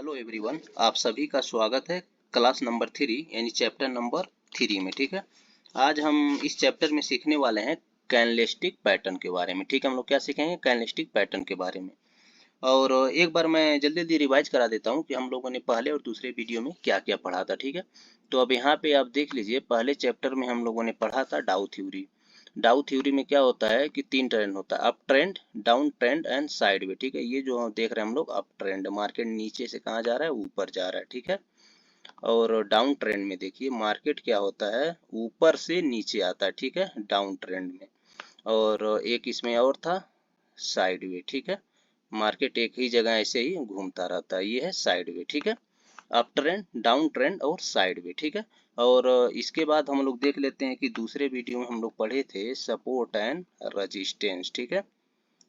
Hello everyone, आप सभी का स्वागत है क्लास नंबर 3 यानी चैप्टर नंबर 3 में। ठीक है, आज हम इस चैप्टर में सीखने वाले हैं कैनलिस्टिक पैटर्न के बारे में। ठीक है, हम लोग क्या सीखेंगे? कैनलिस्टिक पैटर्न के बारे में। और एक बार मैं जल्दी जल्दी रिवाइज करा देता हूं कि हम लोगों ने पहले और दूसरे वीडियो में क्या क्या पढ़ा था। ठीक है, तो अब यहाँ पे आप देख लीजिए, पहले चैप्टर में हम लोगों ने पढ़ा था डाउ थ्योरी। डाउ थ्योरी में क्या होता है कि 3 ट्रेंड होता है, up trend, down trend and sideway. ठीक है, ये जो हम देख रहे हैं हम लोग अप ट्रेंड, मार्केट नीचे से कहाँ जा रहा है? ऊपर जा रहा है। ठीक है, और डाउन ट्रेंड में देखिए मार्केट क्या होता है? ऊपर से नीचे आता है। ठीक है, डाउन ट्रेंड में। और एक इसमें और था साइडवे। ठीक है, मार्केट एक ही जगह ऐसे ही घूमता रहता है, ये है साइडवे। ठीक है, अप ट्रेंड, डाउन ट्रेंड और साइडवे। ठीक है, और इसके बाद हम लोग देख लेते हैं कि दूसरे वीडियो में हम लोग पढ़े थे सपोर्ट एंड रेजिस्टेंस। ठीक है,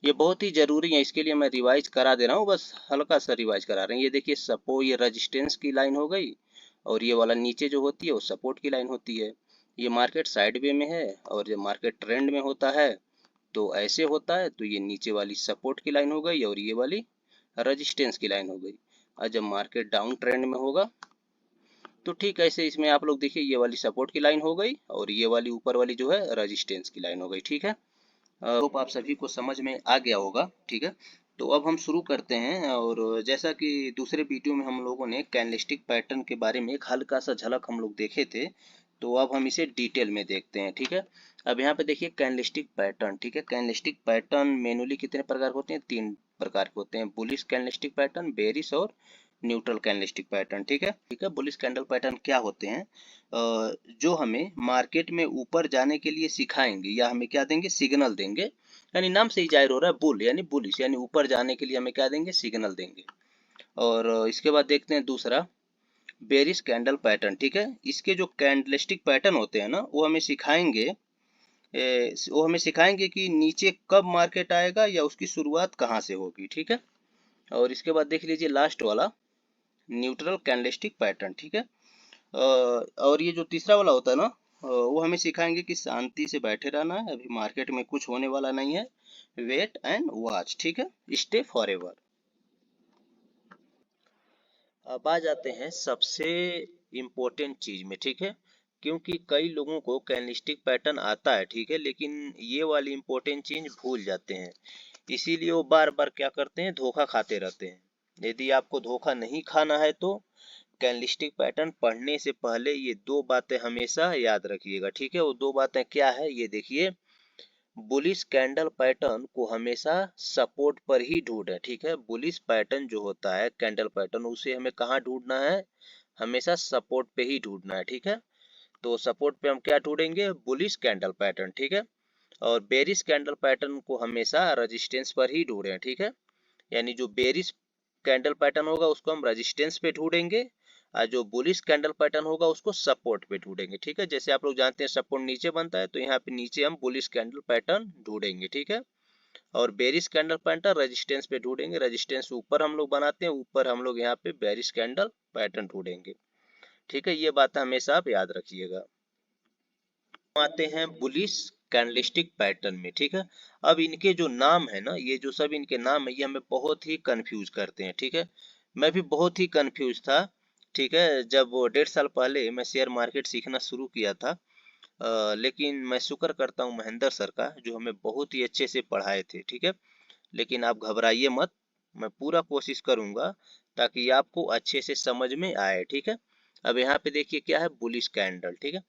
ये बहुत ही जरूरी है, इसके लिए मैं रिवाइज करा दे रहा हूँ, बस हल्का सा रिवाइज करा रहे हैं। ये देखिए ये रेजिस्टेंस की लाइन हो गई, और ये वाला नीचे जो होती है वो सपोर्ट की लाइन होती है। ये मार्केट साइडवे में है, और जब मार्केट ट्रेंड में होता है तो ऐसे होता है, तो ये नीचे वाली सपोर्ट की लाइन हो गई और ये वाली रेजिस्टेंस की लाइन हो गई। और जब मार्केट डाउन ट्रेंड में होगा तो ठीक ऐसे इसमें आप लोग देखिए, ये वाली सपोर्ट की लाइन हो गई और ये वाली ऊपर वाली जो है रेजिस्टेंस की लाइन हो गई। ठीक है, होप आप सभी को समझ में आ गया होगा। ठीक है, तो अब हम शुरू करते हैं। और जैसा कि दूसरे वीडियो में हम लोगों ने कैंडलस्टिक पैटर्न के बारे में एक हल्का सा झलक हम लोग देखे थे, तो अब हम इसे डिटेल में देखते हैं। ठीक है, अब यहाँ पे देखिए कैंडलस्टिक पैटर्न। ठीक है, कैंडलस्टिक पैटर्न मेनुअली कितने प्रकार के होते हैं? 3 प्रकार के होते हैं, बुलिश कैंडलस्टिक पैटर्न, बेरिश और न्यूट्रल कैंडलस्टिक पैटर्न। ठीक है, बुलिश कैंडल पैटर्न क्या होते हैं? जो हमें मार्केट में ऊपर जाने के लिए सिखाएंगे, या हमें क्या देंगे? सिग्नल देंगे। यानी नाम से ही जाहिर हो रहा है, बुल यानी बुलिश, यानी ऊपर जाने के लिए हमें क्या देंगे? सिग्नल देंगे। और इसके बाद देखते हैं दूसरा बेरिश कैंडल पैटर्न। ठीक है, इसके जो कैंडलस्टिक पैटर्न होते हैं ना, वो हमें सिखाएंगे कि नीचे कब मार्केट आएगा या उसकी शुरुआत कहाँ से होगी। ठीक है, और इसके बाद देख लीजिए लास्ट वाला न्यूट्रल कैंडलस्टिक पैटर्न। ठीक है, और ये जो तीसरा वाला होता है ना, वो हमें सिखाएंगे कि शांति से बैठे रहना है, अभी मार्केट में कुछ होने वाला नहीं है, वेट एंड वॉच। ठीक है, स्टे फॉर एवर। अब आ जाते हैं सबसे इम्पोर्टेंट चीज में। ठीक है, क्योंकि कई लोगों को कैंडलस्टिक पैटर्न आता है, ठीक है, लेकिन ये वाली इम्पोर्टेंट चीज भूल जाते हैं, इसीलिए वो बार बार क्या करते हैं? धोखा खाते रहते हैं। यदि आपको धोखा नहीं खाना है तो कैंडलस्टिक पैटर्न पढ़ने से पहले ये 2 बातें हमेशा याद रखिएगा। ठीक है, वो 2 बातें क्या है? ये देखिए, बुलिश कैंडल पैटर्न को हमेशा सपोर्ट पर ही ढूंढे। ठीक है, बुलिश पैटर्न जो होता है कैंडल पैटर्न, उसे हमें कहाँ ढूंढना है? हमेशा सपोर्ट पे ही ढूंढना है। ठीक है, तो सपोर्ट पे हम क्या ढूंढेंगे? Bullish candle pattern. ठीक है, और बेरिश कैंडल पैटर्न को हमेशा रेजिस्टेंस पर ही ढूंढे। ठीक है, यानी जो बेरिश कैंडल पैटर्न होगा उसको हम रेजिस्टेंस पे ढूंढेंगे, और जो बुलिश कैंडल पैटर्न होगा उसको सपोर्ट पे ढूंढेंगे। ठीक है, जैसे आप लोग जानते हैं सपोर्ट नीचे बनता है, तो यहाँ पे नीचे हम बुलिश कैंडल पैटर्न ढूंढेंगे। ठीक है, और बेरिश कैंडल पैटर्न रेजिस्टेंस पे ढूंढेंगे, रेजिस्टेंस ऊपर हम लोग बनाते हैं, ऊपर हम लोग यहाँ पे बेरिश कैंडल पैटर्न ढूंढेंगे। ठीक है, ये बात हमेशा आप याद रखिएगा। आते हैं बुलिश कैंडलस्टिक पैटर्न में। ठीक है, अब इनके जो नाम है ना, ये जो सब इनके नाम है, ये हमें बहुत ही कंफ्यूज करते हैं। ठीक है, मैं भी बहुत ही कंफ्यूज था। ठीक है, जब वो 1.5 साल पहले मैं शेयर मार्केट सीखना शुरू किया था, लेकिन मैं शुक्र करता हूँ महेंद्र सर का, जो हमें बहुत ही अच्छे से पढ़ाए थे। ठीक है, लेकिन आप घबराइए मत, मैं पूरा कोशिश करूंगा ताकि आपको अच्छे से समझ में आए। ठीक है, अब यहाँ पे देखिए क्या है? Bullish candle. ठीक है,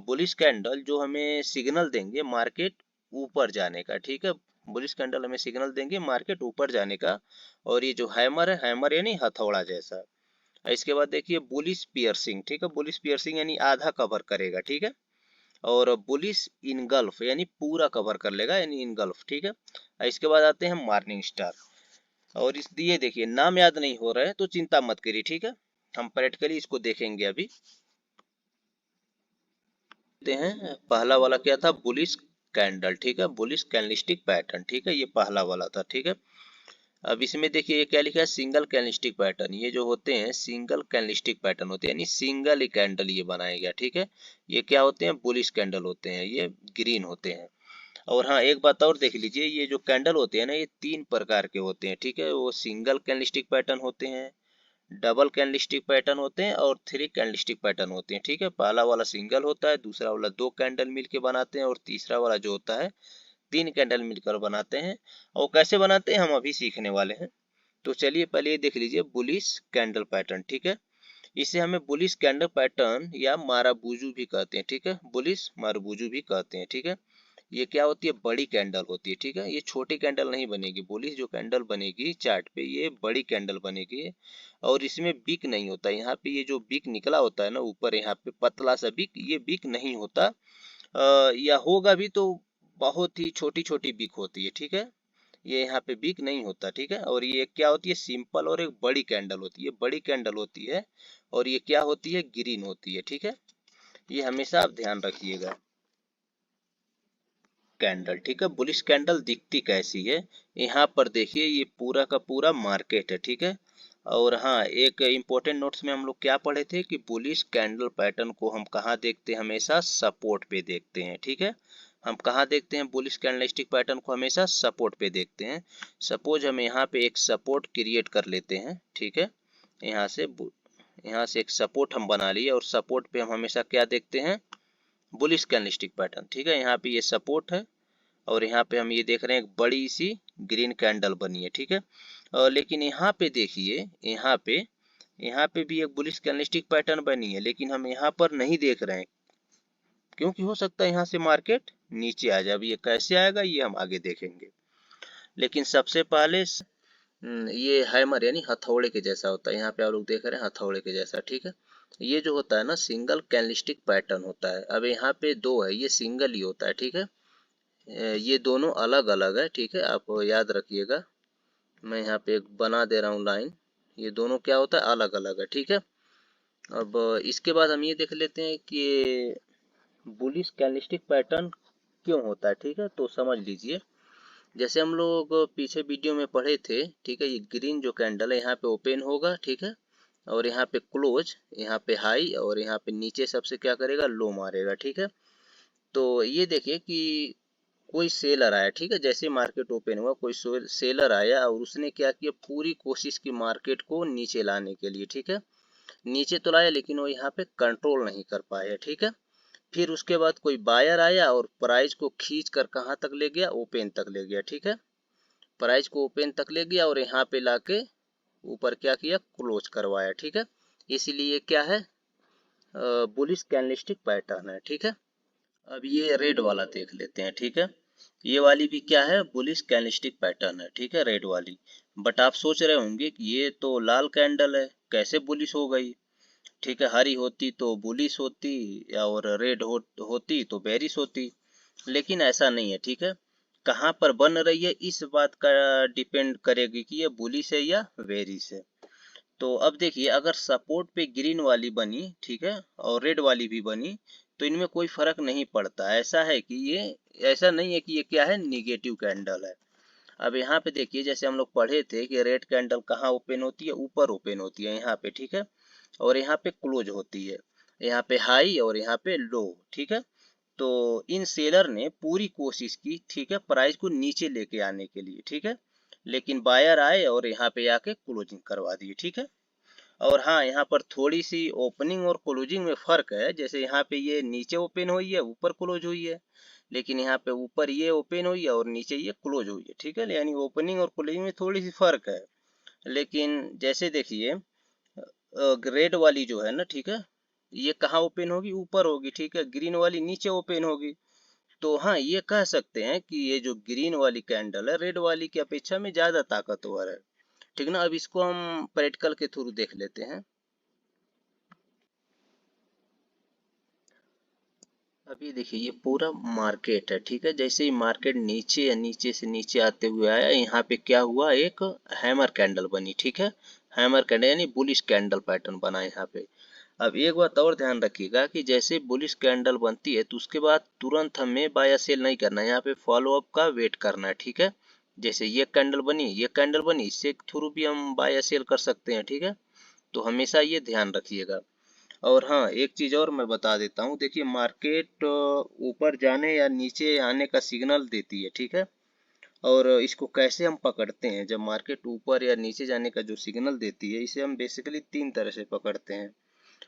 बुलिश कैंडल जो हमें सिग्नल देंगे मार्केट ऊपर जाने का। ठीक है, बुलिश कैंडल हमें सिग्नल देंगे मार्केट ऊपर जाने का। और ये जो हैमर है, हैमर यानी हथौड़ा जैसा। इसके बाद देखिए बुलिश पियर्सिंग। ठीक है, बुलिश पियर्सिंग यानी आधा कवर करेगा। ठीक है, और बुलिश इनगल्फ यानी पूरा कवर कर लेगा, यानी इनगल्फ। ठीक है, इसके बाद आते हैं मॉर्निंग स्टार। और इस दिए देखिए नाम याद नहीं हो रहा है तो चिंता मत करिए। ठीक है, हम प्रैक्टिकली इसको देखेंगे अभी। हैं पहला वाला क्या था? Bullish candle. ठीक है, बुलिश कैंडलस्टिक पैटर्न। ठीक है, ये पहला वाला था। ठीक है, अब इसमें देखिए ये क्या लिखा है? Single candlestick pattern. ये जो होते हैं सिंगल कैंडलस्टिक पैटर्न होते हैं, यानी सिंगल ही कैंडल ये बनाया गया। ठीक है, ये क्या होते हैं? बुलिश कैंडल होते हैं, ये ग्रीन होते हैं। और हाँ, एक बात और देख लीजिए, ये जो कैंडल होते हैं ना, ये 3 प्रकार के होते हैं। ठीक है, वो सिंगल कैंडलस्टिक पैटर्न होते हैं, डबल कैंडलस्टिक पैटर्न होते हैं और 3 कैंडलस्टिक पैटर्न होते हैं, ठीक है। पहला वाला सिंगल होता है, दूसरा वाला 2 कैंडल मिलके बनाते हैं और तीसरा वाला जो होता है 3 कैंडल मिलकर बनाते हैं। और कैसे बनाते हैं हम अभी सीखने वाले हैं। तो चलिए पहले ये देख लीजिए बुलिश कैंडल पैटर्न, ठीक है। इसे हमें बुलिश कैंडल पैटर्न या माराबूजू भी कहते हैं, ठीक है। बुलिश माराबूजू भी कहते हैं, ठीक है। ये क्या होती है, बड़ी कैंडल होती है, ठीक है। ये छोटी कैंडल नहीं बनेगी, बुलिश जो कैंडल बनेगी चार्ट पे ये बड़ी कैंडल बनेगी और इसमें बिक नहीं होता। यहाँ पे ये जो बिक निकला होता है ना ऊपर, यहाँ पे पतला सा बिक, ये बिक नहीं होता, या होगा भी तो बहुत ही छोटी छोटी बिक होती है, ठीक है। ये यहाँ पे बिक नहीं होता, ठीक है। और ये क्या होती है, सिंपल और एक बड़ी कैंडल होती है, बड़ी कैंडल होती है और ये क्या होती है, ग्रीन होती है, ठीक है। ये हमेशा आप ध्यान रखिएगा। कैंडल, ठीक है। बुलिश कैंडल दिखती कैसी है, यहाँ पर देखिए ये पूरा का पूरा मार्केट है, ठीक है। और हाँ, एक इम्पोर्टेंट नोट्स में हम लोग क्या पढ़े थे कि बुलिश कैंडल पैटर्न को हम कहाँ देखते हैं, हमेशा सपोर्ट पे देखते हैं, ठीक है। हम कहाँ देखते हैं बुलिश कैंडलस्टिक पैटर्न को, हमेशा सपोर्ट पे देखते हैं। सपोज हम यहाँ पे एक सपोर्ट क्रिएट कर लेते हैं, ठीक है। यहाँ से एक सपोर्ट हम बना लिए और सपोर्ट पे हम हमेशा क्या देखते हैं, बुलिश कैंडलस्टिक पैटर्न, ठीक है। यहाँ पे ये सपोर्ट है और यहाँ पे हम ये देख रहे हैं एक बड़ी सी ग्रीन कैंडल बनी है, ठीक है। लेकिन यहाँ पे देखिए, यहाँ पे भी एक बुलिश कैंडलस्टिक पैटर्न बनी है, लेकिन हम यहाँ पर नहीं देख रहे हैं क्योंकि हो सकता है यहाँ से मार्केट नीचे आ जाए। अब ये कैसे आएगा ये हम आगे देखेंगे। लेकिन सबसे पहले ये हैमर यानी हथौड़े के जैसा होता है, यहाँ पे आप लोग देख रहे हैं हथौड़े के जैसा, ठीक है। ये जो होता है ना सिंगल कैंडलस्टिक पैटर्न होता है। अब यहाँ पे दो है, ये सिंगल ही होता है, ठीक है। ये दोनों अलग अलग है, ठीक है। आप याद रखिएगा, मैं यहाँ पे एक बना दे रहा हूँ लाइन। ये दोनों क्या होता है, अलग अलग है, ठीक है। अब इसके बाद हम ये देख लेते हैं कि बुलिश कैंडलस्टिक पैटर्न क्यों होता है, ठीक है। तो समझ लीजिए, जैसे हम लोग पीछे वीडियो में पढ़े थे, ठीक है। ये ग्रीन जो कैंडल है यहाँ पे ओपन होगा, ठीक है। और यहाँ पे क्लोज, यहाँ पे हाई और यहाँ पे नीचे सबसे क्या करेगा, लो मारेगा, ठीक है। तो ये देखिए कि कोई सेलर आया, ठीक है। जैसे मार्केट ओपन हुआ कोई सेलर आया और उसने क्या किया, पूरी कोशिश की मार्केट को नीचे लाने के लिए, ठीक है। नीचे तो लाया लेकिन वो यहाँ पे कंट्रोल नहीं कर पाया, ठीक है। फिर उसके बाद कोई बायर आया और प्राइस को खींच कर कहाँ तक ले गया, ओपन तक ले गया, ठीक है। प्राइस को ओपन तक ले गया और यहाँ पे लाके ऊपर क्या किया, क्लोज करवाया, ठीक है। इसीलिए क्या है, बुलिश कैंडलस्टिक पैटर्न है, ठीक है। अब ये रेड वाला देख लेते हैं, ठीक है। ये वाली भी क्या है, बुलिश कैंडलस्टिक पैटर्न है, ठीक है, रेड वाली। बट आप सोच रहे होंगे कि ये तो लाल कैंडल है, कैसे बुलिश हो गई, ठीक है। हरी होती तो बुलिश होती और रेड होती तो बेरिश होती, लेकिन ऐसा नहीं है, ठीक है। कहाँ पर बन रही है इस बात का डिपेंड करेगी कि ये बुलिश है या बेरिश है। तो अब देखिए, अगर सपोर्ट पे ग्रीन वाली बनी, ठीक है, और रेड वाली भी बनी, तो इनमें कोई फर्क नहीं पड़ता। ऐसा है कि ये, ऐसा नहीं है कि ये क्या है, निगेटिव कैंडल है। अब यहाँ पे देखिए, जैसे हम लोग पढ़े थे कि रेड कैंडल कहाँ ओपन होती है, ऊपर ओपन होती है यहाँ पे, ठीक है। और यहाँ पे क्लोज होती है, यहाँ पे हाई और यहाँ पे लो, ठीक है। तो इन सेलर ने पूरी कोशिश की, ठीक है, प्राइस को नीचे लेके आने के लिए, ठीक है। लेकिन बायर आए और यहाँ पे आके क्लोजिंग करवा दिए, ठीक है। और हाँ, यहाँ पर थोड़ी सी ओपनिंग और क्लोजिंग में फर्क है। जैसे यहाँ पे ये नीचे ओपन हुई है, ऊपर क्लोज हुई है, लेकिन यहाँ पे ऊपर ये ओपन हुई है और नीचे ये क्लोज हुई है, ठीक है। यानी ओपनिंग और क्लोजिंग में थोड़ी सी फर्क है। लेकिन जैसे देखिए, रेड वाली जो है ना, ठीक है, ये कहाँ ओपन होगी, ऊपर होगी, ठीक है। ग्रीन वाली नीचे ओपन होगी। तो हाँ, ये कह सकते हैं कि ये जो ग्रीन वाली कैंडल है रेड वाली की अपेक्षा में ज्यादा ताकतवर है, ठीक ना। अब इसको हम प्रैक्टिकल के थ्रू देख लेते हैं। अभी देखिए, ये पूरा मार्केट है, ठीक है। जैसे ही मार्केट नीचे या नीचे से नीचे आते हुए आया, यहाँ पे क्या हुआ, एक हैमर कैंडल बनी, ठीक है। हैमर कैंडल यानी बुलिश कैंडल पैटर्न बना यहाँ पे। अब एक बात और ध्यान रखिएगा कि जैसे बुलिश कैंडल बनती है तो उसके बाद तुरंत हमें बाय या सेल नहीं करना है, यहाँ पे फॉलो अप का वेट करना है, ठीक है। जैसे ये कैंडल बनी, ये कैंडल बनी, इससे थ्रू भी हम बाय या सेल कर सकते हैं, ठीक है। तो हमेशा ये ध्यान रखिएगा। और हाँ, एक चीज़ और मैं बता देता हूँ, देखिए मार्केट ऊपर जाने या नीचे आने का सिग्नल देती है, ठीक है। और इसको कैसे हम पकड़ते हैं, जब मार्केट ऊपर या नीचे जाने का जो सिग्नल देती है, इसे हम बेसिकली 3 तरह से पकड़ते हैं।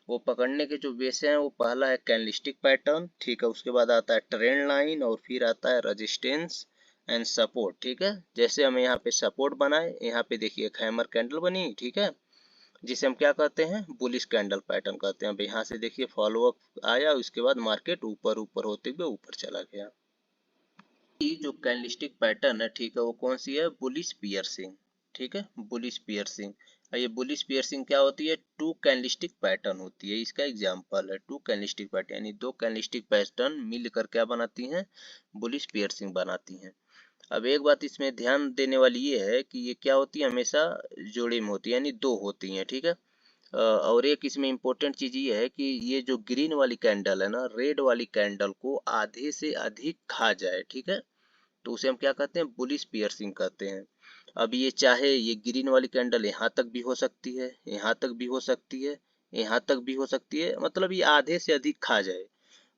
वो पकड़ने के जो बेस हैं, वो पहला है कैंडलस्टिक पैटर्न, ठीक है, उसके बाद आता है ट्रेंड लाइन और फिर आता है रेजिस्टेंस एंड सपोर्ट, ठीक है। जैसे हम यहाँ पे सपोर्ट बनाए, यहाँ पे देखिए एक हैमर कैंडल बनी, ठीक है, जिसे हम क्या कहते हैं, बुलिश कैंडल पैटर्न कहते हैं। अब यहाँ से देखिए फॉलोअप आया, उसके बाद मार्केट ऊपर ऊपर होते हुए ऊपर चला गया। ये जो कैंडलस्टिक पैटर्न है, ठीक है, वो कौन सी है, बुलिश पियर्सिंग, ठीक है, बुलिश पियर्सिंग। ये बुलिश पियर्सिंग क्या होती है, टू कैंडलस्टिक पैटर्न होती है, इसका एग्जांपल है टू कैंडलस्टिक पैटर्न, यानी दो कैंडलस्टिक पैटर्न मिलकर क्या बनाती हैं, बुलिश पियर्सिंग बनाती हैं। अब एक बात इसमें ध्यान देने वाली ये है कि ये क्या होती है, हमेशा जोड़े में होती है, यानी दो होती हैं, ठीक है। और एक इसमें इम्पोर्टेंट चीज ये है कि ये जो ग्रीन वाली कैंडल है ना, रेड वाली कैंडल को आधे से अधिक खा जाए, ठीक है, तो उसे हम क्या कहते हैं, बुलिश पियर्सिंग कहते हैं। अब ये चाहे ये ग्रीन वाली कैंडल यहाँ तक भी हो सकती है, यहाँ तक भी हो सकती है, यहाँ तक भी हो सकती है, मतलब ये आधे से अधिक खा जाए।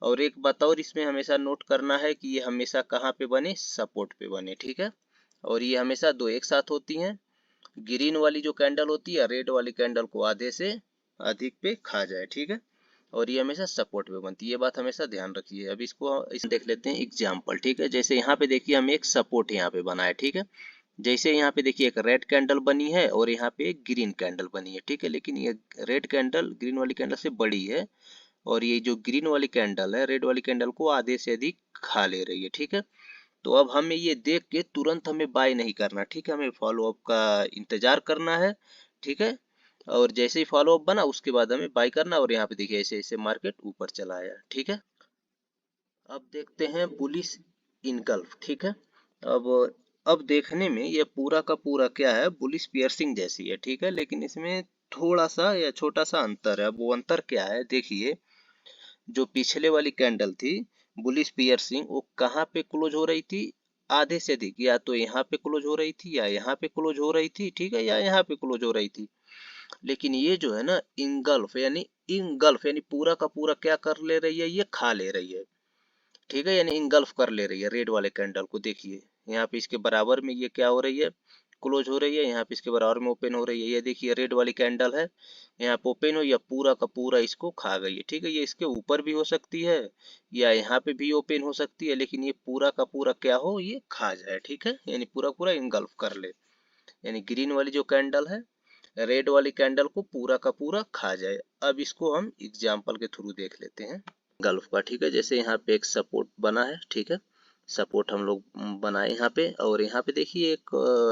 और एक बात और इसमें हमेशा नोट करना है कि ये हमेशा कहाँ पे बने, सपोर्ट पे बने, ठीक है। और ये हमेशा दो एक साथ होती हैं, ग्रीन वाली जो कैंडल होती है रेड वाली कैंडल को आधे से अधिक पे खा जाए, ठीक है, और ये हमेशा सपोर्ट पे बनती है, ये बात हमेशा ध्यान रखिए। अब इसको देख लेते हैं एग्जाम्पल, ठीक है। जैसे यहाँ पे देखिए हम एक सपोर्ट यहाँ पे बना है, ठीक है। जैसे यहाँ पे देखिए एक रेड कैंडल बनी है और यहाँ पे एक ग्रीन कैंडल बनी है, ठीक है, लेकिन ये रेड कैंडल ग्रीन वाली कैंडल से बड़ी है और ये जो ग्रीन वाली कैंडल है रेड वाली कैंडल को आधे से अधिक खा ले रही है, ठीक है। तो अब हमें ये देख के तुरंत हमें बाय नहीं करना, ठीक है, हमें फॉलोअप का इंतजार करना है, ठीक है। और जैसे ही फॉलोअप बना उसके बाद हमें बाय करना, और यहाँ पे देखिए ऐसे ऐसे मार्केट ऊपर चला आया, ठीक है। अब देखते हैं बुलिश इनगल्फ, ठीक है। अब अब देखने में ये पूरा का पूरा क्या है, बुलिश पियर्सिंग जैसी है, ठीक है, लेकिन इसमें थोड़ा सा या छोटा सा अंतर है। अब वो अंतर क्या है, देखिए जो पिछले वाली कैंडल थी बुलिश पियर्सिंग, वो कहाँ पे क्लोज हो रही थी, आधे से अधिक, या तो यहाँ पे क्लोज हो रही थी या यहाँ पे क्लोज हो रही थी, ठीक है, या यहाँ पे क्लोज हो रही थी। लेकिन ये जो है ना इंगल्फ यानी पूरा का पूरा क्या कर ले रही है, ये खा ले रही है, ठीक है, यानी इंगल्फ कर ले रही है रेड वाले कैंडल को। देखिए यहाँ पे इसके बराबर में ये क्या हो रही है, क्लोज हो रही है, यहाँ पे इसके बराबर में ओपन हो रही है। ये देखिए रेड वाली कैंडल है, यहाँ पे ओपन हो, या पूरा का पूरा इसको खा गई है, ठीक है। ये इसके ऊपर भी हो सकती है या यहाँ पे भी ओपन हो सकती है, लेकिन ये पूरा का पूरा क्या हो, ये खा जाए, ठीक है, यानी पूरा पूरा इंगल्फ कर ले, यानी ग्रीन वाली जो कैंडल है रेड वाली कैंडल को पूरा का पूरा खा जाए। अब इसको हम एग्जाम्पल के थ्रू देख लेते हैं गल्फ का, ठीक है। जैसे यहाँ पे एक सपोर्ट बना है, ठीक है, सपोर्ट हम लोग बनाए यहाँ पे, और यहाँ पे देखिए एक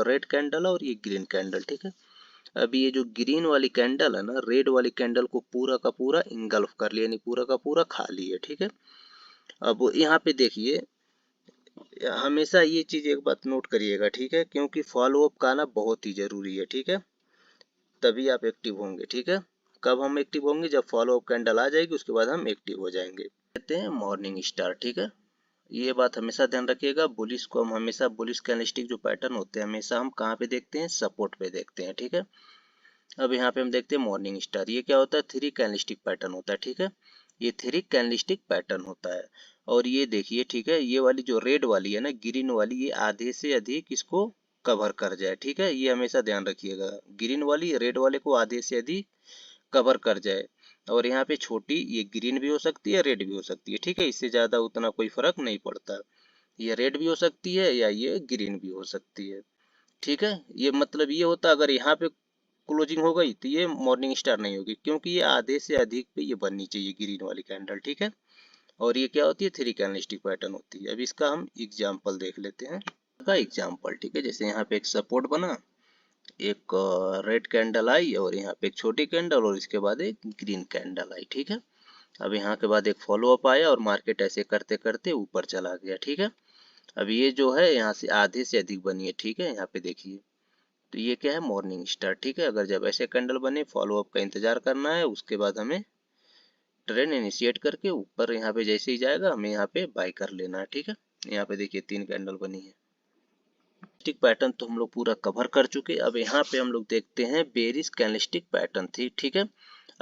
रेड कैंडल है और ये ग्रीन कैंडल, ठीक है। अभी ये जो ग्रीन वाली कैंडल है ना, रेड वाली कैंडल को पूरा का पूरा इंगल्फ कर लिया, यानी पूरा का पूरा खा लिया, ठीक है। अब यहाँ पे देखिए हमेशा ये चीज एक बात नोट करिएगा, ठीक है, क्योंकि फॉलोअप का आना बहुत ही जरूरी है, ठीक है, तभी आप एक्टिव होंगे, ठीक है। कब हम एक्टिव होंगे, जब फॉलोअप कैंडल आ जाएगी उसके बाद हम एक्टिव हो जाएंगे। कहते हैं मॉर्निंग स्टार, ठीक है, ये बात हमेशा ध्यान रखिएगा। बुलिश को हम हमेशा बुलिश कैंडलस्टिक जो पैटर्न होते हैं हमेशा हम कहाँ पे देखते हैं, सपोर्ट पे देखते हैं, ठीक है। अब यहाँ पे हम देखते हैं मॉर्निंग स्टार, ये क्या होता है, थ्री कैंडलस्टिक पैटर्न होता है, ठीक है, ये थ्री कैंडलस्टिक पैटर्न होता है। और ये देखिए, ठीक है, ये वाली जो रेड वाली है ना, ग्रीन वाली, ये आधे से अधिक इसको कवर कर जाए, ठीक है, ये हमेशा ध्यान रखिएगा, ग्रीन वाली रेड वाले को आधे से अधिक कवर कर जाए। और यहाँ पे छोटी ये ग्रीन भी हो सकती है रेड भी हो सकती है, ठीक है, इससे ज्यादा उतना कोई फर्क नहीं पड़ता, ये रेड भी हो सकती है या ये ग्रीन भी हो सकती है, ठीक है। ये मतलब ये होता अगर यहाँ पे क्लोजिंग हो गई तो ये मॉर्निंग स्टार नहीं होगी, क्योंकि ये आधे से अधिक पे ये बननी चाहिए ग्रीन वाली कैंडल, ठीक है। और ये क्या होती है, थ्री कैंडलस्टिक पैटर्न होती है। अब इसका हम एग्जाम्पल देख लेते हैं का एग्जाम्पल, ठीक है। जैसे यहाँ पे एक सपोर्ट बना, एक रेड कैंडल आई और यहाँ पे एक छोटी कैंडल और इसके बाद एक ग्रीन कैंडल आई, ठीक है। अब यहाँ के बाद एक फॉलोअप आया और मार्केट ऐसे करते करते ऊपर चला गया, ठीक है। अब ये जो है यहाँ से आधे से अधिक बनी है, ठीक है, यहाँ पे देखिए, तो ये क्या है, मॉर्निंग स्टार, ठीक है। अगर जब ऐसे कैंडल बने फॉलोअप का इंतजार करना है, उसके बाद हमें ट्रेंड इनिशिएट करके ऊपर यहाँ पे जैसे ही जाएगा हमें यहाँ पे बाय कर लेना है, ठीक है। यहाँ पे देखिए तीन कैंडल बनी है, कैंडलस्टिक पैटर्न तो हम लोग पूरा कवर कर चुके। अब यहाँ पे हम लोग देखते हैं बेरिश कैंडलस्टिक पैटर्न थी, ठीक है।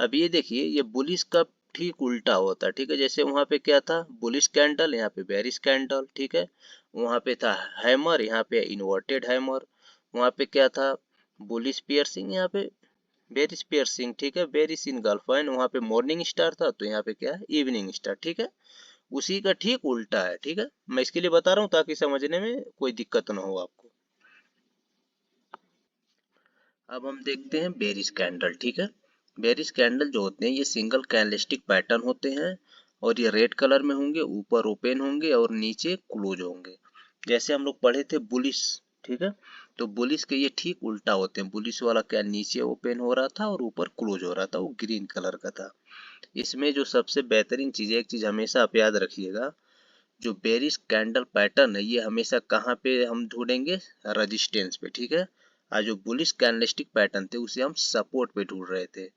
अब ये देखिए ये बुलिश का ठीक उल्टा होता है, ठीक है। जैसे वहां पे क्या था, बुलिश कैंडल, यहाँ पे बेरिश कैंडल, ठीक है। वहाँ पे था हैमर, यहाँ पे इन्वर्टेड हैमर, वहाँ पे क्या था बुलिश पियर्सिंग, यहाँ पे बेरिश पियर्सिंग, ठीक है, बेरिश इनगल्फ, एंड वहाँ पे मॉर्निंग स्टार था, तो यहाँ पे क्या है इवनिंग स्टार, ठीक है, उसी का ठीक उल्टा है, ठीक है, मैं इसके लिए बता रहा हूँ ताकि समझने में कोई दिक्कत ना हो आपको। अब हम देखते हैं बेरिश कैंडल, ठीक है, बेरिश कैंडल जो होते हैं ये सिंगल कैंडलस्टिक पैटर्न होते हैं और ये रेड कलर में होंगे, ऊपर ओपन होंगे और नीचे क्लोज होंगे। जैसे हम लोग पढ़े थे बुलिश, ठीक है, तो बुलिश के ये ठीक उल्टा होते हैं, बुलिश वाला क्या नीचे ओपन हो रहा था और ऊपर क्लोज हो रहा था, वो ग्रीन कलर का था। इसमें जो सबसे बेहतरीन चीज है, एक चीज हमेशा आप याद रखिएगा, जो बेरिश कैंडल पैटर्न है ये हमेशा कहाँ पे हम ढूंढेंगे, रेजिस्टेंस पे, ठीक है, आज जो बुलिश कैंडलस्टिक पैटर्न थे उसे हम सपोर्ट पे ढूंढ रहे थे।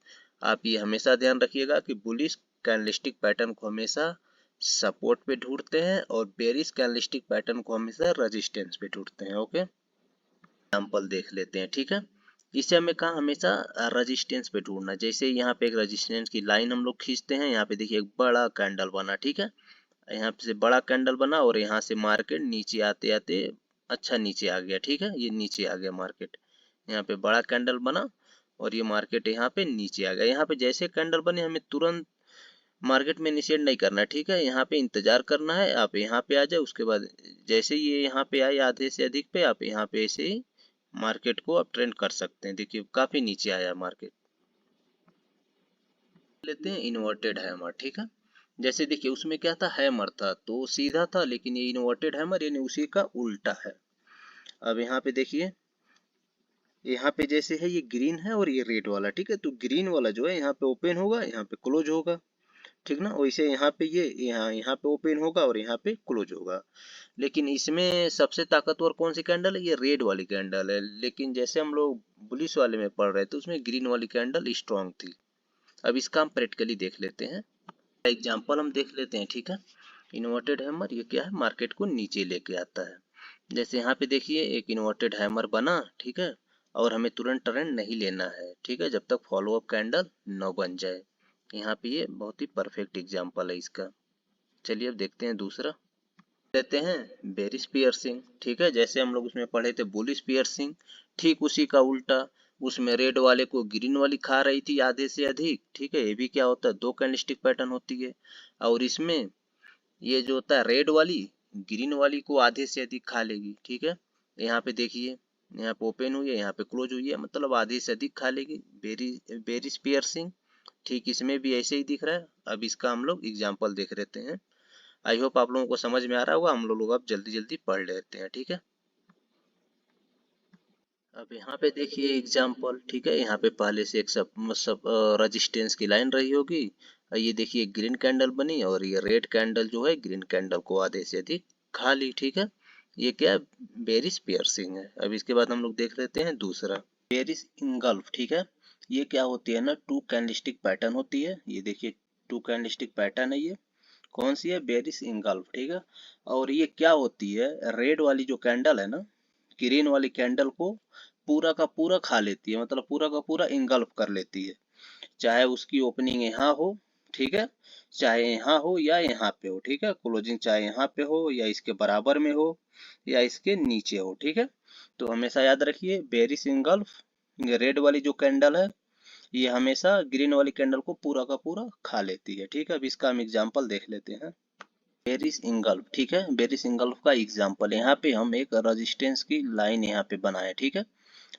आप ये हमेशा ध्यान रखिएगा कि बुलिश कैंडलस्टिक पैटर्न को हमेशा सपोर्ट पे ढूंढते हैं और बेरिश कैंडलस्टिक पैटर्न को हमेशा रेजिस्टेंस पे ढूंढते हैं। ओके, एग्जाम्पल देख लेते हैं, ठीक है, इसे हमें कहा हमेशा रेजिस्टेंस पे ढूंढना। जैसे यहाँ पे एक रेजिस्टेंस की लाइन हम लोग खींचते हैं, यहाँ पे देखिए एक बड़ा कैंडल बना, ठीक है, यहाँ से बड़ा कैंडल बना और यहाँ से मार्केट नीचे आते आते अच्छा नीचे आ गया, ठीक है, ये नीचे आ गया मार्केट, यहाँ पे बड़ा कैंडल बना और ये मार्केट यहाँ पे नीचे आ गया। यहाँ पे जैसे कैंडल बने हमें तुरंत मार्केट में इनिशिएट नहीं करना है, ठीक है, यहाँ पे इंतजार करना है, आप यहाँ पे आ जाए, उसके बाद जैसे ये यहाँ पे आए आधे से अधिक पे, आप यहाँ पे ऐसे ही मार्केट को आप ट्रेंड कर सकते हैं। देखिए काफी नीचे आया मार्केट। लेते हैं इन्वर्टेड हैमर, ठीक है, जैसे देखिए उसमें क्या था हैमर था तो सीधा था, लेकिन ये इन्वर्टेड हैमर यानी उसी का उल्टा है। अब यहाँ पे देखिए, यहाँ पे जैसे है ये ग्रीन है और ये रेड वाला, ठीक है, तो ग्रीन वाला जो है यहाँ पे ओपन होगा, यहाँ पे क्लोज होगा, ठीक ना, वैसे यहाँ पे ये यहाँ पे ओपन होगा और यहाँ पे क्लोज होगा। लेकिन इसमें सबसे ताकतवर कौन सी कैंडल है, ये रेड वाली कैंडल है, लेकिन जैसे हम लोग बुलिश वाले में पढ़ रहे थे उसमें ग्रीन वाली कैंडल स्ट्रॉन्ग थी। अब इसका हम प्रैक्टिकली देख लेते हैं, एग्जाम्पल हम देख लेते हैं, ठीक है, इन्वर्टेड हैमर ये क्या है मार्केट को नीचे लेके आता है। जैसे यहाँ पे देखिए एक इन्वर्टेड हैमर बना, ठीक है, और हमें तुरंत ट्रेंड नहीं लेना है, ठीक है, जब तक फॉलो अप कैंडल न बन जाए। यहाँ पे ये बहुत ही परफेक्ट एग्जाम्पल है इसका। चलिए अब देखते हैं दूसरा, लेते हैं बेरिश पियर्सिंग, ठीक है, जैसे हम लोग उसमें पढ़े थे बुलिश पियर्सिंग, ठीक उसी का उल्टा, उसमें रेड वाले को ग्रीन वाली खा रही थी आधे से अधिक, ठीक है, ये भी क्या होता है दो कैंडलस्टिक पैटर्न होती है, और इसमें ये जो होता है रेड वाली ग्रीन वाली को आधे से अधिक खा लेगी, ठीक है, यहाँ पे देखिए यहाँ पे ओपन हुई है यहाँ पे क्लोज हुई है, मतलब आधे से अधिक खा लेगी, बेरिश पियर्सिंग, ठीक इसमें भी ऐसे ही दिख रहा है। अब इसका हम लोग एग्जाम्पल देख लेते हैं, आई होप आप लोगों को समझ में आ रहा होगा, हम लोग अब जल्दी जल्दी पढ़ लेते हैं, ठीक है। अब यहाँ पे देखिए एग्जाम्पल, ठीक है, यहाँ पे पहले से एक सब रेजिस्टेंस की लाइन रही होगी, और ये देखिए ग्रीन कैंडल बनी और ये रेड कैंडल जो है ग्रीन कैंडल को आधे से अधिक खा ली, ठीक है, ये क्या बेरिश पियर्सिंग है। अब इसके बाद हम लोग देख लेते हैं दूसरा बेरिश इंगल्फ, ठीक है, ये क्या होती है ना टू कैंडलस्टिक पैटर्न होती है, ये देखिए टू कैंडलस्टिक पैटर्न है, ये कौन सी है बेरिश इंगल्फ, ठीक है, और ये क्या होती है रेड वाली जो कैंडल है ना ग्रीन वाली कैंडल को पूरा का पूरा खा लेती है, मतलब पूरा का पूरा इंगल्फ कर लेती है, चाहे उसकी ओपनिंग यहाँ हो, ठीक है, चाहे यहाँ हो या यहाँ पे हो, ठीक है, क्लोजिंग चाहे यहाँ पे हो या इसके बराबर में हो या इसके नीचे हो, ठीक है, तो हमेशा याद रखिए बेरिश इंगल्फ, रेड वाली जो कैंडल है ये हमेशा ग्रीन वाली कैंडल को पूरा का पूरा खा लेती है, ठीक है। अब इसका हम एग्जाम्पल देख लेते हैं, बेरिश इंगल्फ, ठीक है, बेरिश इंगल्फ का एग्जाम्पल, यहाँ पे हम एक रेजिस्टेंस की लाइन यहाँ पे बनाए, ठीक है,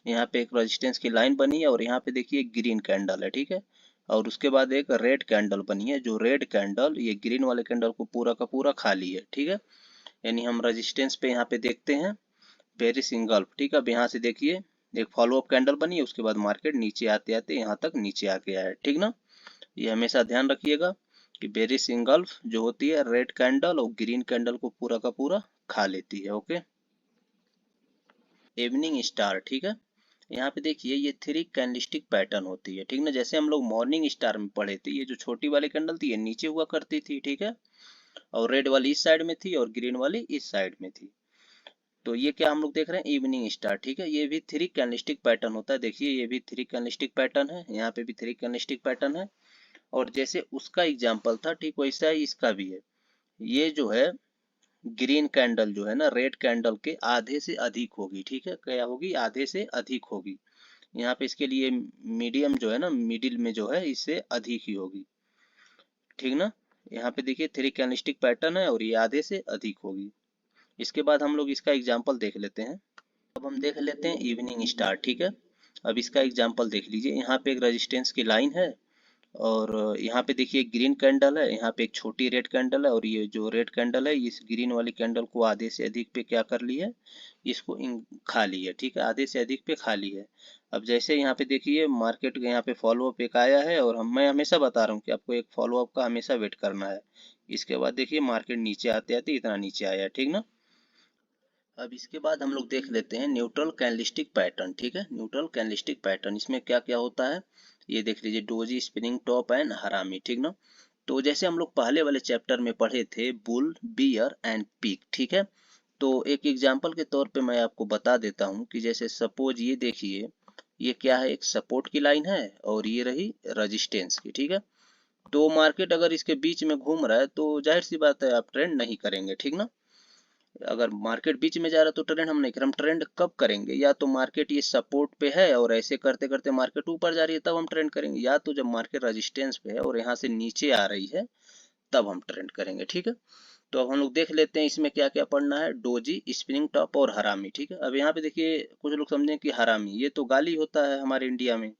यहाँ पे एक रेजिस्टेंस की लाइन बनी है और यहाँ पे देखिए ग्रीन कैंडल है, ठीक है, और उसके बाद एक रेड कैंडल बनी है, जो रेड कैंडल ये ग्रीन वाले कैंडल को पूरा का पूरा खा ली है, ठीक है, यानी हम रेजिस्टेंस पे यहाँ पे देखते हैं बेरिश इंगल्फ, ठीक है। अब यहाँ से देखिए एक फॉलो अप कैंडल बनी है, उसके बाद मार्केट नीचे आते आते यहाँ तक नीचे आ गया है, ठीक ना, ये हमेशा ध्यान रखिएगा कि बेरिश इंगल्फ जो होती है रेड कैंडल और ग्रीन कैंडल को पूरा का पूरा खा लेती है। ओके, इवनिंग स्टार, ठीक है, यहाँ पे देखिए ये थ्री कैंडलस्टिक पैटर्न होती है, ठीक ना, जैसे हम लोग मॉर्निंग स्टार में पढ़े थे, ये जो छोटी वाली कैंडल थी ये नीचे हुआ करती थी, ठीक है, और रेड वाली इस साइड में थी और ग्रीन वाली इस साइड में थी। तो ये क्या हम लोग देख रहे हैं इवनिंग स्टार, ठीक है, ये भी थ्री कैंडलस्टिक पैटर्न होता है, देखिए ये भी थ्री कैंडलस्टिक पैटर्न है, यहाँ पे भी थ्री कैंडलस्टिक पैटर्न है, और जैसे उसका एग्जाम्पल था ठीक वैसा ही इसका भी है। ये जो है ग्रीन कैंडल जो है ना रेड कैंडल के आधे से अधिक होगी, ठीक है, क्या होगी, आधे से अधिक होगी। यहाँ पे इसके लिए मीडियम जो है ना, मिडिल में जो है इससे अधिक ही होगी, ठीक ना। यहाँ पे देखिए 3 कैंडलस्टिक पैटर्न है और ये आधे से अधिक होगी। इसके बाद हम लोग इसका एग्जाम्पल देख लेते हैं। अब हम देख लेते हैं इवनिंग स्टार, ठीक है। अब इसका एग्जाम्पल देख लीजिए, यहाँ पे एक रेजिस्टेंस की लाइन है और यहाँ पे देखिए ग्रीन कैंडल है, यहाँ पे एक छोटी रेड कैंडल है और ये जो रेड कैंडल है इस ग्रीन वाली कैंडल को आधे से अधिक पे क्या कर ली है, इसको खा ली है, ठीक है, आधे से अधिक पे खा ली है। अब जैसे यहाँ पे देखिए मार्केट के यहाँ पे फॉलोअप एक आया है और मैं हमेशा बता रहा हूँ कि आपको एक फॉलोअप का हमेशा वेट करना है। इसके बाद देखिए मार्केट नीचे आते आते इतना नीचे आया, ठीक ना। अब इसके बाद हम लोग देख लेते हैं न्यूट्रल कैंडलस्टिक पैटर्न, ठीक है, न्यूट्रल कैंडलस्टिक पैटर्न इसमें क्या क्या होता है ये देख लीजिए, डोजी, स्पिनिंग टॉप एंड हरामी, ठीक ना। तो जैसे हम लोग पहले वाले चैप्टर में पढ़े थे बुल, बियर एंड पीक, ठीक है। तो एक एग्जांपल के तौर पे मैं आपको बता देता हूँ कि जैसे सपोज ये देखिए, ये क्या है, एक सपोर्ट की लाइन है और ये रही रेजिस्टेंस की, ठीक है। तो मार्केट अगर इसके बीच में घूम रहा है तो जाहिर सी बात है आप ट्रेंड नहीं करेंगे, ठीक ना। अगर मार्केट बीच में जा रहा है तो ट्रेंड हम नहीं करें, हम ट्रेंड कब करेंगे, या तो मार्केट ये सपोर्ट पे है और ऐसे करते करते मार्केट ऊपर जा रही है तब हम ट्रेंड करेंगे, या तो जब मार्केट रेजिस्टेंस पे है और यहाँ से नीचे आ रही है तब हम ट्रेंड करेंगे, ठीक है। तो अब हम लोग देख लेते हैं इसमें क्या क्या पढ़ना है, डोजी, स्पिनिंग टॉप और हरामी, ठीक है। अब यहाँ पे देखिए कुछ लोग समझें कि हरामी ये तो गाली होता है हमारे इंडिया में।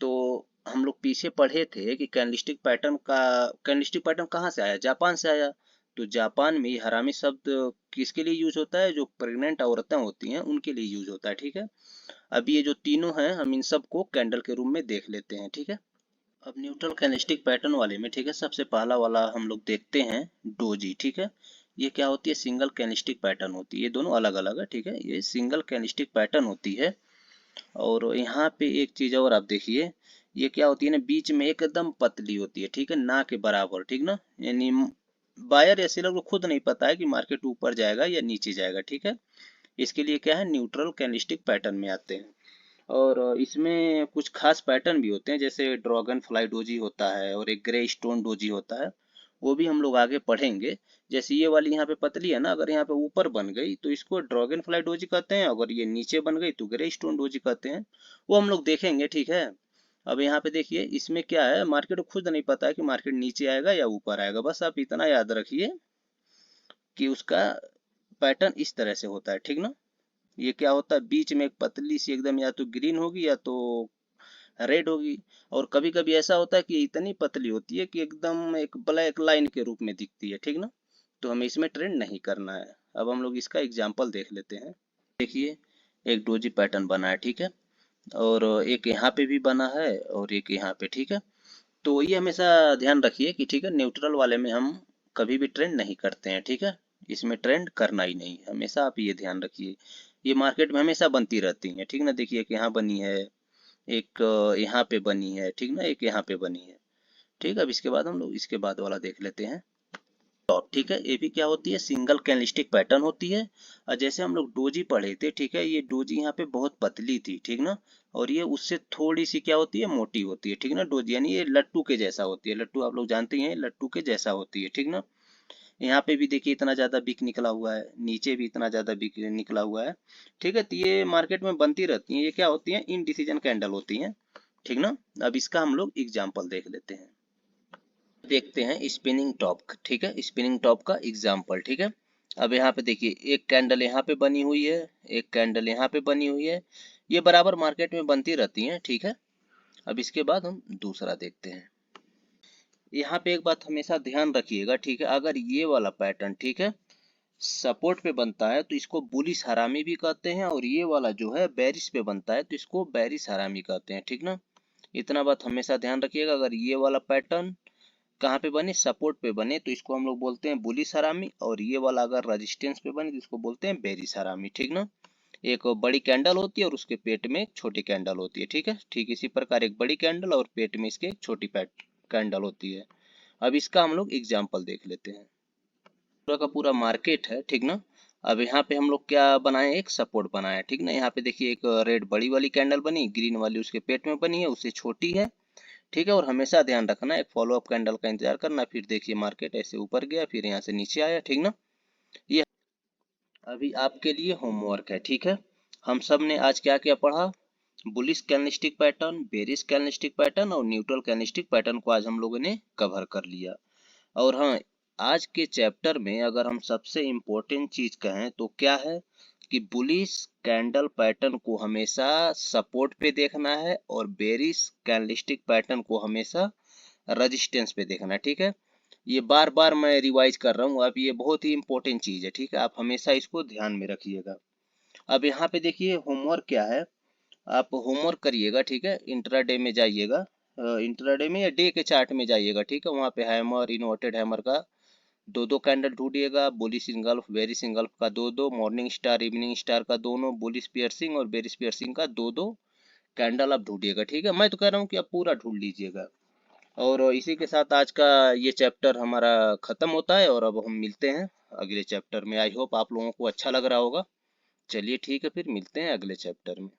तो हम लोग पीछे पढ़े थे कि कैंडलस्टिक पैटर्न कहाँ से आया, जापान से आया। तो जापान में ये हरामी शब्द किसके लिए यूज होता है, जो प्रेग्नेंट औरतें होती हैं उनके लिए यूज होता है, ठीक है। अब ये जो तीनों हैं हम इन सबको कैंडल के रूप में देख लेते हैं, ठीक है। अब न्यूट्रल कैंडलस्टिक पैटर्न वाले में, ठीक है, सबसे पहला वाला हम लोग देखते हैं डोजी, ठीक है। ये क्या होती है, सिंगल कैंडलस्टिक पैटर्न होती है, ये दोनों अलग अलग है, ठीक है, ये सिंगल कैंडलस्टिक पैटर्न होती है। और यहाँ पे एक चीज और आप देखिए, ये क्या होती है ना, बीच में एकदम पतली होती है, ठीक है, ना के बराबर, ठीक ना, यानी बायर या सेलर को खुद नहीं पता है कि मार्केट ऊपर जाएगा या नीचे जाएगा, ठीक है। इसके लिए क्या है, न्यूट्रल कैंडलस्टिक पैटर्न में आते हैं। और इसमें कुछ खास पैटर्न भी होते हैं, जैसे ड्रैगन फ्लाई डोजी होता है और एक ग्रे स्टोन डोजी होता है, वो भी हम लोग आगे पढ़ेंगे। जैसे ये वाली यहाँ पे पतली है ना, अगर यहाँ पे ऊपर बन गई तो इसको ड्रैगन फ्लाई डोजी कहते हैं, अगर ये नीचे बन गई तो ग्रे स्टोन डोजी कहते हैं, वो हम लोग देखेंगे, ठीक है। अब यहाँ पे देखिए इसमें क्या है, मार्केट को खुद नहीं पता है कि मार्केट नीचे आएगा या ऊपर आएगा, बस आप इतना याद रखिए कि उसका पैटर्न इस तरह से होता है, ठीक ना। ये क्या होता है, बीच में एक पतली सी एकदम या तो ग्रीन होगी या तो रेड होगी, और कभी कभी ऐसा होता है कि इतनी पतली होती है कि एकदम एक ब्लैक लाइन के रूप में दिखती है, ठीक ना। तो हमें इसमें ट्रेंड नहीं करना है। अब हम लोग इसका एग्जाम्पल देख लेते हैं। देखिए एक डोजी पैटर्न बना है, ठीक है, और एक यहाँ पे भी बना है और एक यहाँ पे, ठीक है। तो ये हमेशा ध्यान रखिए कि ठीक है, न्यूट्रल वाले में हम कभी भी ट्रेंड नहीं करते हैं, ठीक है, इसमें ट्रेंड करना ही नहीं, हमेशा आप ये ध्यान रखिए। ये मार्केट में हमेशा बनती रहती हैं, ठीक ना, देखिए एक यहाँ बनी है, एक यहाँ पे बनी है, ठीक ना, एक यहाँ पे बनी है, ठीक है। अब इसके बाद हम लोग इसके बाद वाला देख लेते हैं टॉप, ठीक है, ये भी क्या होती है, सिंगल कैंडलस्टिक पैटर्न होती है। और जैसे हम लोग डोजी पढ़े थे, ठीक है, ये डोजी यहाँ पे बहुत पतली थी, ठीक ना, और ये उससे थोड़ी सी क्या होती है, मोटी होती है, ठीक ना, डोजी यानी ये लट्टू के जैसा होती है, लट्टू आप लोग जानते हैं लट्टू के जैसा होती है, ठीक ना। यहाँ पे भी देखिए इतना ज्यादा बिक निकला हुआ है, नीचे भी इतना ज्यादा बिक निकला हुआ है, ठीक है। तो ये मार्केट में बनती रहती हैं, ये क्या होती हैं, इनडिसीजन कैंडल होती हैं, ठीक ना। अब इसका हम लोग एग्जाम्पल देख लेते हैं। देखते हैं स्पिनिंग टॉप, ठीक है, स्पिनिंग टॉप का एग्जाम्पल, ठीक है। अब यहाँ पे देखिए एक कैंडल यहाँ पे बनी हुई है, एक कैंडल यहाँ पे बनी हुई है, ये बराबर मार्केट में बनती रहती हैं, ठीक है। अब इसके बाद हम दूसरा देखते हैं। यहाँ पे एक बात हमेशा ध्यान रखिएगा, ठीक है, अगर ये वाला पैटर्न, ठीक है, सपोर्ट पे बनता है तो इसको बुलिश हरामी भी कहते हैं, और ये वाला जो है बेरिश पे बनता है तो इसको बेरिश हरामी कहते हैं, ठीक ना। इतना बात हमेशा ध्यान रखिएगा, अगर ये वाला पैटर्न कहाँ पे बने, सपोर्ट पे बने तो इसको हम लोग बोलते हैं बुलिश हरामी, और ये वाला अगर रेजिस्टेंस पे बने तो इसको बोलते हैं बेरिश हरामी, ठीक ना। एक बड़ी कैंडल होती है और उसके पेट में एक छोटी कैंडल होती है, ठीक है, ठीक इसी प्रकार एक बड़ी कैंडल और पेट में इसके एक छोटी कैंडल होती है। अब इसका हम लोग एग्जाम्पल देख लेते हैं। पूरा का पूरा मार्केट है, ठीक ना। अब यहाँ पे हम लोग क्या बनाए, एक सपोर्ट बनाया, ठीक ना। यहाँ पे देखिए एक रेड बड़ी वाली कैंडल बनी, ग्रीन वाली उसके पेट में बनी है, उससे छोटी है, ठीक है। और हमेशा ध्यान रखना एक फॉलो अप कैंडल का इंतजार करना, फिर देखिए मार्केट ऐसे ऊपर गया फिर यहाँ से नीचे आया, ठीक ना। ये अभी आपके लिए होमवर्क है, ठीक है। हम सब ने आज क्या क्या पढ़ा? Bullish candlestick pattern, bearish candlestick pattern और न्यूट्रल कैंडलस्टिक पैटर्न को आज हम लोगों ने कवर कर लिया। और हाँ, आज के चैप्टर में अगर हम सबसे इम्पोर्टेंट चीज कहें तो क्या है कि बुलिश कैंडल पैटर्न को हमेशा सपोर्ट पे देखना है और बेरिश कैंडलस्टिक पैटर्न को हमेशा रजिस्टेंस पे देखना है, ठीक है। ये बार बार मैं रिवाइज कर रहा हूँ, अब ये बहुत ही इंपॉर्टेंट चीज है, ठीक है। आप हमेशा इसको ध्यान में रखिएगा। अब यहाँ पे देखिए होमवर्क क्या है, आप होमवर्क करिएगा, ठीक है। इंट्राडे में जाइएगा, इंट्राडे में या डे के चार्ट में जाइएगा, ठीक है। वहाँ पे हैमर, इन्वर्टेड हैमर का दो दो कैंडल ढूंढिएगा, बुलिश इंगल्फ, बेरिश इंगल्फ का दो दो, मॉर्निंग स्टार, इवनिंग स्टार का दोनों, बुलिश पियर्सिंग और बेरिश पियर्सिंग का दो दो कैंडल आप ढूंढिएगा, ठीक है। मैं तो कह रहा हूँ कि आप पूरा ढूंढ लीजिएगा। और इसी के साथ आज का ये चैप्टर हमारा खत्म होता है और अब हम मिलते हैं अगले चैप्टर में। आई होप आप लोगों को अच्छा लग रहा होगा। चलिए ठीक है, फिर मिलते हैं अगले चैप्टर में।